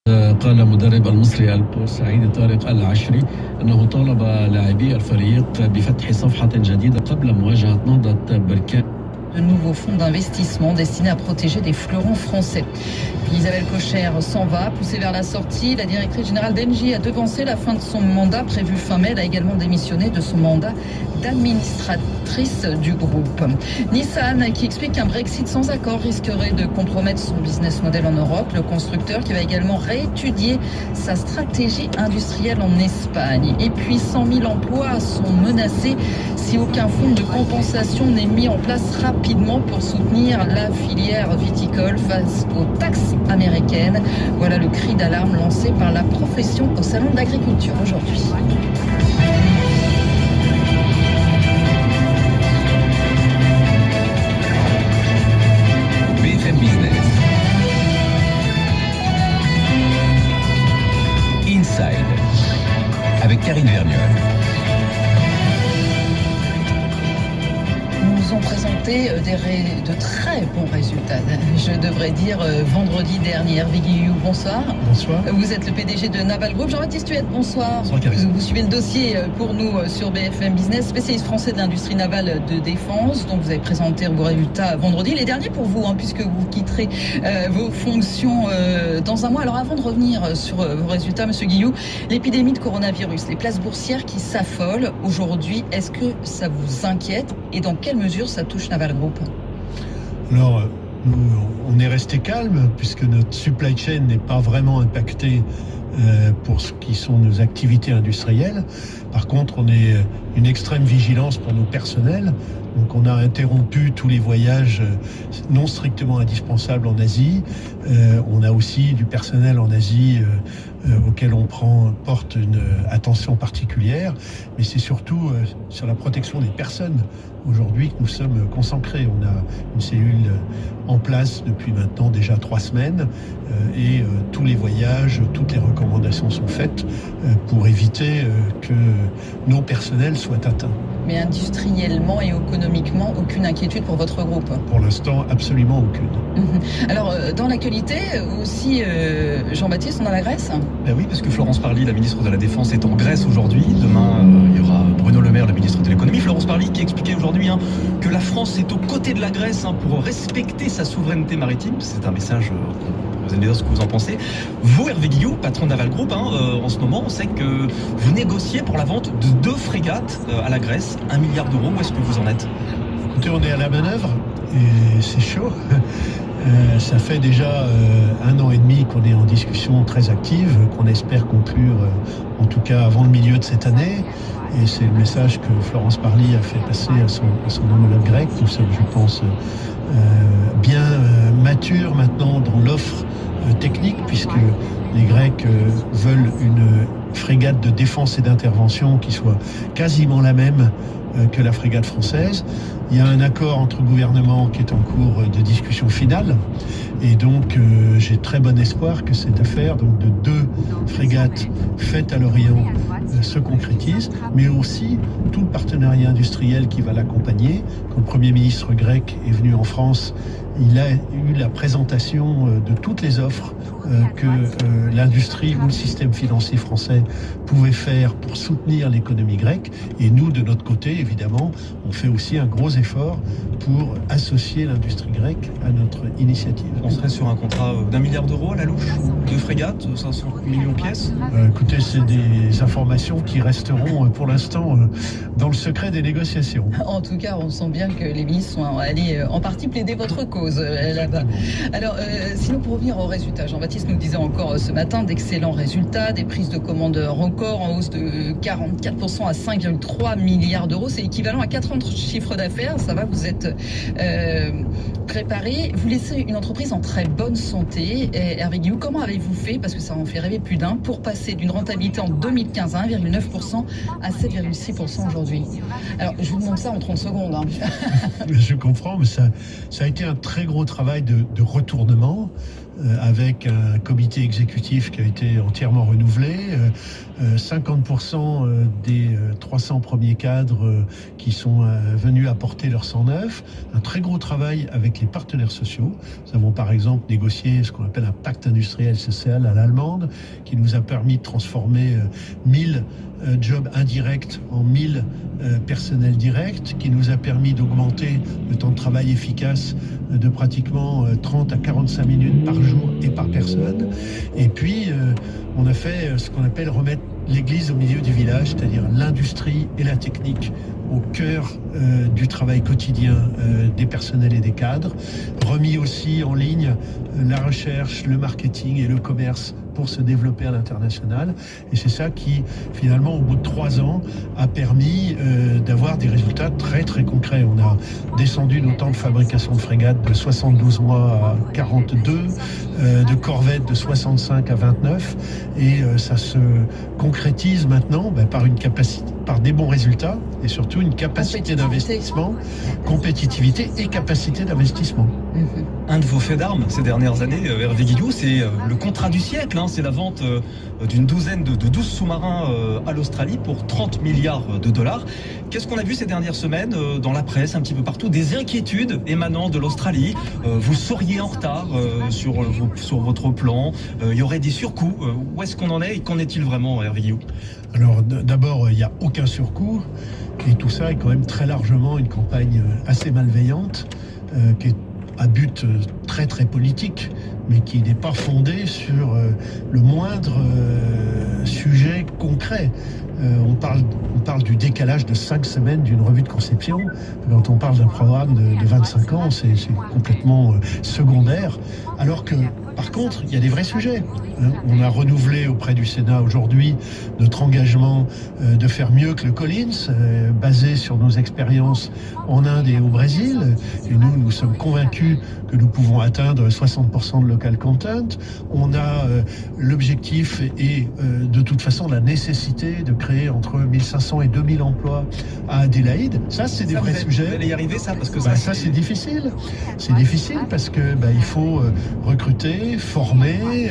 قال مدرب المصري البورسعيدي طارق العشري أنه طالب لاعبي الفريق بفتح صفحة جديدة قبل مواجهة نهضة بركان. De nouveaux fonds d'investissement destinés à protéger des fleurons français. Isabelle Kocher s'en va, poussée vers la sortie. La directrice générale d'Engie a devancé la fin de son mandat prévu fin mai. Elle a également démissionné de son mandat d'administratrice du groupe. Nissan qui explique qu'un Brexit sans accord risquerait de compromettre son business model en Europe. Le constructeur qui va également réétudier sa stratégie industrielle en Espagne. Et puis 100 000 emplois sont menacés si aucun fonds de compensation n'est mis en place rapidement pour soutenir la filière viticole face aux taxes américaines. Voilà le cri d'alarme lancé par la profession au Salon de l'Agriculture aujourd'hui. BFM Business. Inside. Avec Karine Vergnol. Nous ont présenté de très bons résultats, je devrais dire, vendredi dernier. Hervé Guillou, bonsoir. Bonsoir. Vous êtes le PDG de Naval Group. Jean-Baptiste Huette, bonsoir. Bonsoir, Karine. Vous suivez le dossier pour nous sur BFM Business, spécialiste français de l'industrie navale de défense. Donc vous avez présenté vos résultats vendredi, les derniers pour vous, puisque vous quitterez vos fonctions dans un mois. Alors avant de revenir sur vos résultats, Monsieur Guillou, l'épidémie de coronavirus, les places boursières qui s'affolent aujourd'hui, est-ce que ça vous inquiète et dans quelle mesure ça touche Naval Group? Alors, nous, on est resté calme puisque notre supply chain n'est pas vraiment impactée pour ce qui sont nos activités industrielles. Par contre, on est une extrême vigilance pour nos personnels. Donc on a interrompu tous les voyages non strictement indispensables en Asie. On a aussi du personnel en Asie auquel on porte une attention particulière. Mais c'est surtout sur la protection des personnes aujourd'hui que nous sommes concentrés. On a une cellule en place depuis maintenant déjà 3 semaines et tous les voyages, toutes les recommandations sont faites pour éviter que nos personnels soient atteints. Mais industriellement et économiquement, aucune inquiétude pour votre groupe? Pour l'instant, absolument aucune. Alors, dans l'actualité, aussi, Jean-Baptiste, on a la Grèce? Ben oui, parce que Florence Parly, la ministre de la Défense, est en Grèce aujourd'hui. Demain, il y aura Bruno Le Maire, le ministre de l'Économie. Florence Parly qui expliquait aujourd'hui que la France est aux côtés de la Grèce pour respecter sa souveraineté maritime. C'est un message vous allez me dire ce que vous en pensez. Vous, Hervé Guillou, patron de Naval Group, en ce moment, on sait que vous négociez pour la vente de 2 frégates à la Grèce, 1 milliard d'euros. Où est-ce que vous en êtes? Écoutez, on est à la manœuvre et c'est chaud. Ça fait déjà 1 an et demi qu'on est en discussion très active, qu'on espère conclure en tout cas avant le milieu de cette année. Et c'est le message que Florence Parly a fait passer à son homologue grec. Nous sommes, je pense, bien matures maintenant dans l'offre technique, puisque les Grecs veulent une frégate de défense et d'intervention qui soit quasiment la même que la frégate française. Il y a un accord entre gouvernements qui est en cours de discussion finale. Et donc, j'ai très bon espoir que cette affaire donc de 2 frégates faites à l'Orient se concrétise, mais aussi tout le partenariat industriel qui va l'accompagner. Quand le Premier ministre grec est venu en France, il a eu la présentation de toutes les offres que l'industrie ou le système financier français pouvait faire pour soutenir l'économie grecque. Et nous, de notre côté, évidemment, on fait aussi un gros effort pour associer l'industrie grecque à notre initiative. On serait sur un contrat d'1 milliard d'euros à la louche, 2 frégates, 500 millions de pièces. Écoutez, c'est des informations qui resteront pour l'instant dans le secret des négociations. En tout cas, on sent bien que les ministres sont allés en partie plaider votre cause là-bas. Alors, sinon, pour revenir aux résultats, Jean-Baptiste nous disait encore ce matin d'excellents résultats, des prises de commandes records en hausse de 44% à 5,3 milliards d'euros. C'est équivalent à 4 ans de chiffre d'affaires. Ça va, vous êtes préparé. Vous laissez une entreprise en très bonne santé. Et Hervé Guillou, comment avez-vous fait, parce que ça en fait rêver plus d'un, pour passer d'une rentabilité en 2015 à 1,9% à 7,6% aujourd'hui? Alors, je vous demande ça en 30 secondes. Je comprends, mais ça a été un très gros travail de retournement. avec un comité exécutif qui a été entièrement renouvelé, 50% des 300 premiers cadres qui sont venus apporter leur 109, un très gros travail avec les partenaires sociaux. Nous avons par exemple négocié ce qu'on appelle un pacte industriel social à l'allemande, qui nous a permis de transformer 1000 jobs indirects en 1000 personnels directs, qui nous a permis d'augmenter le temps de travail efficace de pratiquement 30 à 45 minutes par jour et par personne. Et puis, on a fait ce qu'on appelle remettre l'église au milieu du village, c'est-à-dire l'industrie et la technique au cœur du travail quotidien des personnels et des cadres. Remis aussi en ligne la recherche, le marketing et le commerce pour se développer à l'international. Et c'est ça qui, finalement, au bout de 3 ans, a permis d'avoir des résultats très très concrets. On a descendu nos temps de fabrication de frégates de 72 mois à 42, de corvettes de 65 à 29, et ça se concrétise maintenant par une capacité, par des bons résultats, et surtout une capacité d'investissement, compétitivité et capacité d'investissement. Un de vos faits d'armes ces dernières années, Hervé Guillou, c'est le contrat du siècle. C'est la vente d'une douzaine de 12 sous-marins à l'Australie pour 30 milliards de dollars. Qu'est-ce qu'on a vu ces dernières semaines dans la presse, un petit peu partout? Des inquiétudes émanant de l'Australie. Vous seriez en retard sur votre plan. Il y aurait des surcoûts. Où est-ce qu'on en est et qu'en est-il vraiment, Hervé Guillou? Alors d'abord, il n'y a aucun surcoût. Et tout ça est quand même très largement une campagne assez malveillante qui est à but très très politique, mais qui n'est pas fondé sur le moindre sujet concret. On parle du décalage de 5 semaines d'une revue de conception. Quand on parle d'un programme de 25 ans, c'est complètement secondaire. Alors que, par contre, il y a des vrais sujets. On a renouvelé auprès du Sénat aujourd'hui notre engagement de faire mieux que le Collins, basé sur nos expériences en Inde et au Brésil. Et nous sommes convaincus que nous pouvons atteindre 60% de local content. On a l'objectif et de toute façon la nécessité de créer entre 1500 et 2000 emplois à Adélaïde. Ça, c'est des vrais sujets. Vous allez y arriver, ça? Parce que ça c'est difficile. C'est difficile parce que il faut recruter, former,